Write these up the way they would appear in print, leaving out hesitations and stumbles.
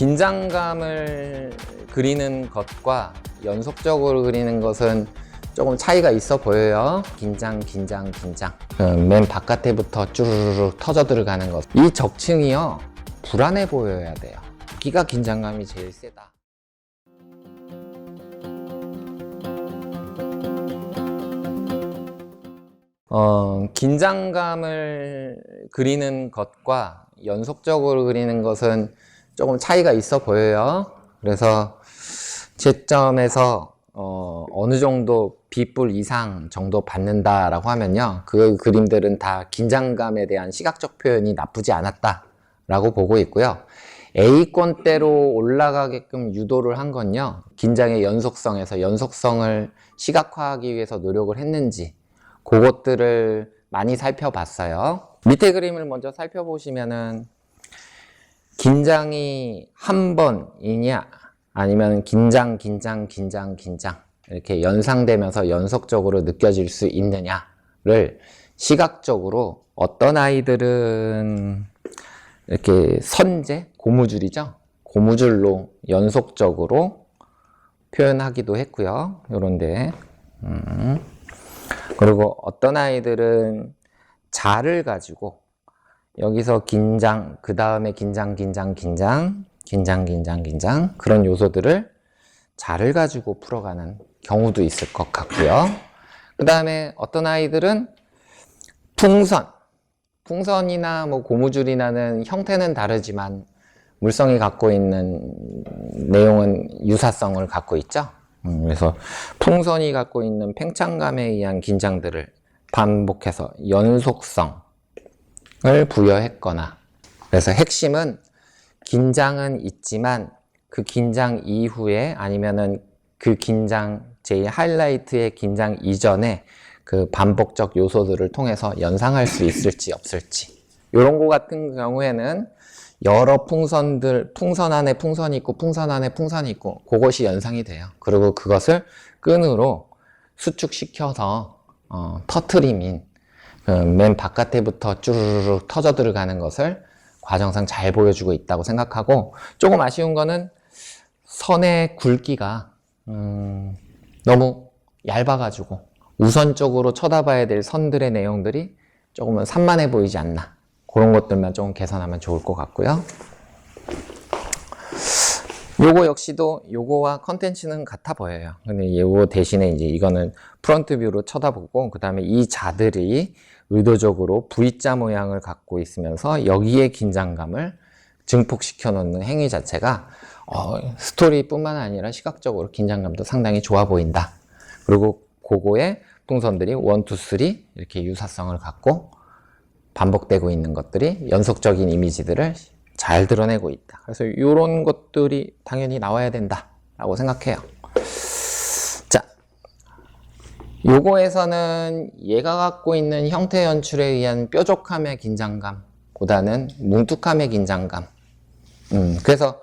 긴장감을 그리는 것과 연속적으로 그리는 것은 조금 차이가 있어 보여요. 긴장. 맨 바깥에부터 쭈르르 터져 들어가는 것. 이 적층이요, 불안해 보여야 돼요. 여기가 긴장감이 제일 세다. 긴장감을 그리는 것과 연속적으로 그리는 것은 조금 차이가 있어 보여요. 그래서 채점에서 어느 정도 B뿔 이상 정도 받는다라고 하면요, 그 그림들은 다 긴장감에 대한 시각적 표현이 나쁘지 않았다라고 보고 있고요. A권대로 올라가게끔 유도를 한 건요, 긴장의 연속성에서 연속성을 시각화하기 위해서 노력을 했는지 그것들을 많이 살펴봤어요. 밑에 그림을 먼저 살펴보시면은 긴장이 한 번이냐 아니면 긴장 이렇게 연상되면서 연속적으로 느껴질 수 있느냐를 시각적으로 어떤 아이들은 이렇게 선재, 고무줄이죠, 고무줄로 연속적으로 표현하기도 했고요. 요런데 그리고 어떤 아이들은 자를 가지고 여기서 긴장, 그 다음에 긴장 그런 요소들을 자를 가지고 풀어가는 경우도 있을 것 같고요. 그 다음에 어떤 아이들은 풍선이나 뭐 고무줄이나는 형태는 다르지만 물성이 갖고 있는 내용은 유사성을 갖고 있죠. 그래서 풍선이 갖고 있는 팽창감에 의한 긴장들을 반복해서 연속성을 부여했거나, 그래서 핵심은 긴장은 있지만 그 긴장 이후에 아니면은 그 긴장 제 하이라이트의 긴장 이전에 그 반복적 요소들을 통해서 연상할 수 있을지 없을지, 이런 거 같은 경우에는 여러 풍선 안에 풍선이 있고 풍선 안에 풍선이 있고 그것이 연상이 돼요. 그리고 그것을 끈으로 수축시켜서 터트림인 맨 바깥에부터 쭈르르 터져 들어가는 것을 과정상 잘 보여주고 있다고 생각하고, 조금 아쉬운 거는 선의 굵기가 너무 얇아가지고 우선적으로 쳐다봐야 될 선들의 내용들이 조금은 산만해 보이지 않나, 그런 것들만 조금 개선하면 좋을 것 같고요. 요거 역시도 요거와 컨텐츠는 같아 보여요. 근데 요거 대신에 이제 이거는 프론트 뷰로 쳐다보고, 그 다음에 이 자들이 의도적으로 V자 모양을 갖고 있으면서 여기에 긴장감을 증폭시켜 놓는 행위 자체가 스토리뿐만 아니라 시각적으로 긴장감도 상당히 좋아 보인다. 그리고 그거에 풍선들이 1, 2, 3 이렇게 유사성을 갖고 반복되고 있는 것들이 연속적인 이미지들을 잘 드러내고 있다. 그래서 이런 것들이 당연히 나와야 된다라고 생각해요. 자, 요거에서는 얘가 갖고 있는 형태 연출에 의한 뾰족함의 긴장감보다는 뭉툭함의 긴장감. 그래서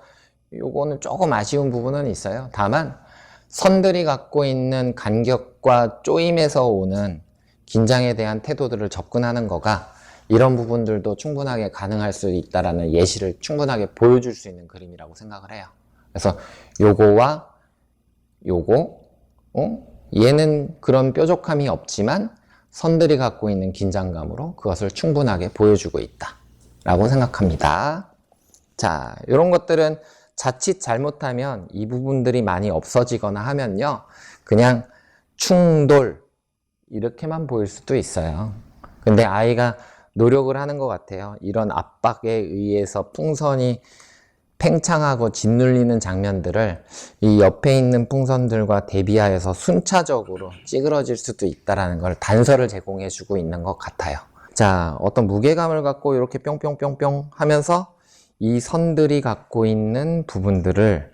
요거는 조금 아쉬운 부분은 있어요. 다만 선들이 갖고 있는 간격과 쪼임에서 오는 긴장에 대한 태도들을 접근하는 거가 이런 부분들도 충분하게 가능할 수 있다라는 예시를 충분하게 보여줄 수 있는 그림이라고 생각을 해요. 그래서 요거와 요거, 얘는 그런 뾰족함이 없지만 선들이 갖고 있는 긴장감으로 그것을 충분하게 보여주고 있다라고 생각합니다. 자, 이런 것들은 자칫 잘못하면 이 부분들이 많이 없어지거나 하면요, 그냥 충돌 이렇게만 보일 수도 있어요. 근데 아이가 노력을 하는 것 같아요. 이런 압박에 의해서 풍선이 팽창하고 짓눌리는 장면들을 이 옆에 있는 풍선들과 대비하여서 순차적으로 찌그러질 수도 있다는 걸 단서를 제공해 주고 있는 것 같아요. 자, 어떤 무게감을 갖고 이렇게 뿅뿅뿅뿅 하면서 이 선들이 갖고 있는 부분들을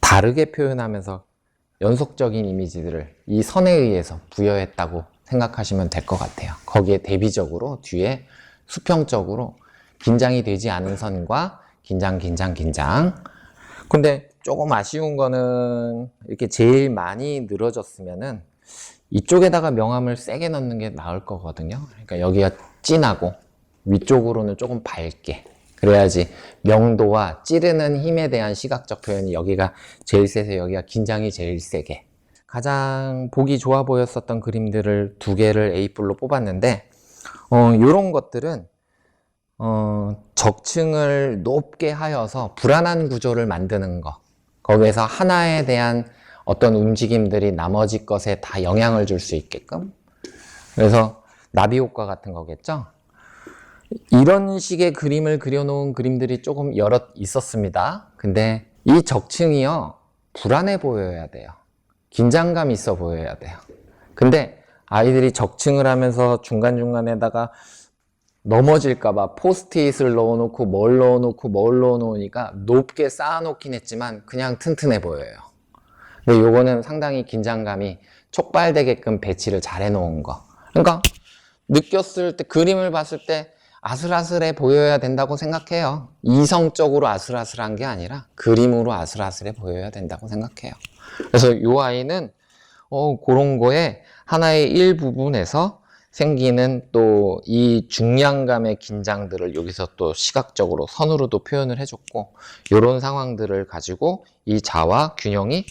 다르게 표현하면서 연속적인 이미지들을 이 선에 의해서 부여했다고 생각하시면 될 것 같아요. 거기에 대비적으로 뒤에 수평적으로 긴장이 되지 않은 선과 긴장. 근데 조금 아쉬운 거는 이렇게 제일 많이 늘어졌으면은 이쪽에다가 명암을 세게 넣는 게 나을 거거든요. 그러니까 여기가 진하고 위쪽으로는 조금 밝게 그래야지 명도와 찌르는 힘에 대한 시각적 표현이 여기가 제일 세서 여기가 긴장이 제일 세게. 가장 보기 좋아 보였었던 그림들을 2개를 A뿔로 뽑았는데 요런 것들은 적층을 높게 하여서 불안한 구조를 만드는 거, 거기에서 하나에 대한 어떤 움직임들이 나머지 것에 다 영향을 줄 수 있게끔, 그래서 나비 효과 같은 거겠죠. 이런 식의 그림을 그려놓은 그림들이 조금 여럿 있었습니다. 근데 이 적층이요, 불안해 보여야 돼요. 긴장감 있어 보여야 돼요. 근데 아이들이 적층을 하면서 중간중간에다가 넘어질까봐 포스트잇을 넣어놓고 뭘 넣어놓으니까 높게 쌓아놓긴 했지만 그냥 튼튼해 보여요. 근데 요거는 상당히 긴장감이 촉발되게끔 배치를 잘 해놓은 거. 그러니까 느꼈을 때, 그림을 봤을 때 아슬아슬해 보여야 된다고 생각해요. 이성적으로 아슬아슬한 게 아니라 그림으로 아슬아슬해 보여야 된다고 생각해요. 그래서 이 아이는 그런 거에 하나의 일부분에서 생기는 또 이 중량감의 긴장들을 여기서 또 시각적으로 선으로도 표현을 해줬고, 이런 상황들을 가지고 이 자와 균형이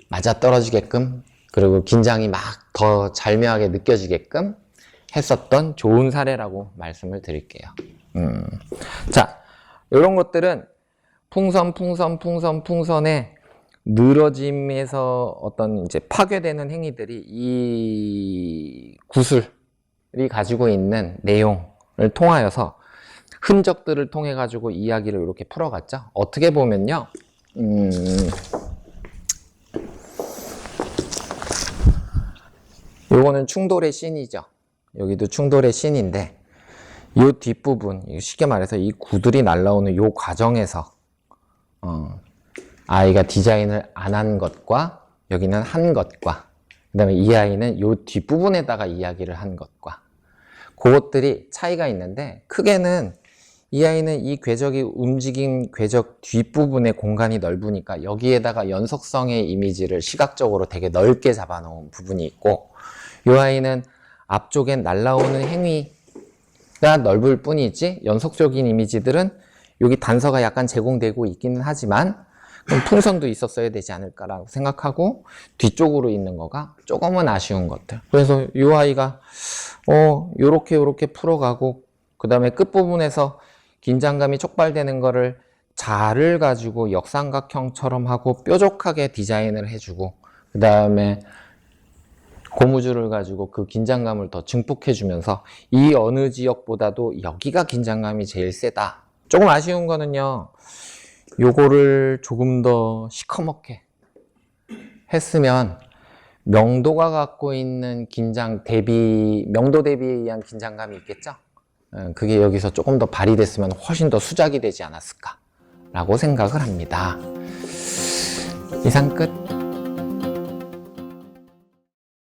맞아떨어지게끔, 그리고 긴장이 막 더 절묘하게 느껴지게끔 했었던 좋은 사례라고 말씀을 드릴게요. 자, 이런 것들은 풍선의 늘어짐에서 어떤 이제 파괴되는 행위들이 이 구슬이 가지고 있는 내용을 통하여서 흔적들을 통해 가지고 이야기를 이렇게 풀어갔죠. 어떻게 보면요, 요거는 충돌의 씬이죠. 여기도 충돌의 씬인데, 이 뒷부분, 쉽게 말해서 이 구들이 날라오는 요 과정에서 아이가 디자인을 안 한 것과 여기는 한 것과, 그 다음에 이 아이는 요 뒷부분에다가 이야기를 한 것과, 그것들이 차이가 있는데, 크게는 이 아이는 이 궤적이 움직인 궤적 뒷부분의 공간이 넓으니까 여기에다가 연속성의 이미지를 시각적으로 되게 넓게 잡아놓은 부분이 있고, 이 아이는 앞쪽엔 날라오는 행위가 넓을 뿐이지 연속적인 이미지들은 여기 단서가 약간 제공되고 있기는 하지만 그럼 풍선도 있었어야 되지 않을까라고 생각하고, 뒤쪽으로 있는 거가 조금은 아쉬운 것들. 그래서 이 아이가 요렇게 풀어가고, 그 다음에 끝부분에서 긴장감이 촉발되는 거를 자를 가지고 역삼각형처럼 하고 뾰족하게 디자인을 해주고, 그 다음에 고무줄을 가지고 그 긴장감을 더 증폭해주면서 이 어느 지역보다도 여기가 긴장감이 제일 세다. 조금 아쉬운 거는요, 요거를 조금 더 시커멓게 했으면 명도가 갖고 있는 명도 대비에 의한 긴장감이 있겠죠? 그게 여기서 조금 더 발휘됐으면 훨씬 더 수작이 되지 않았을까 라고 생각을 합니다. 이상 끝.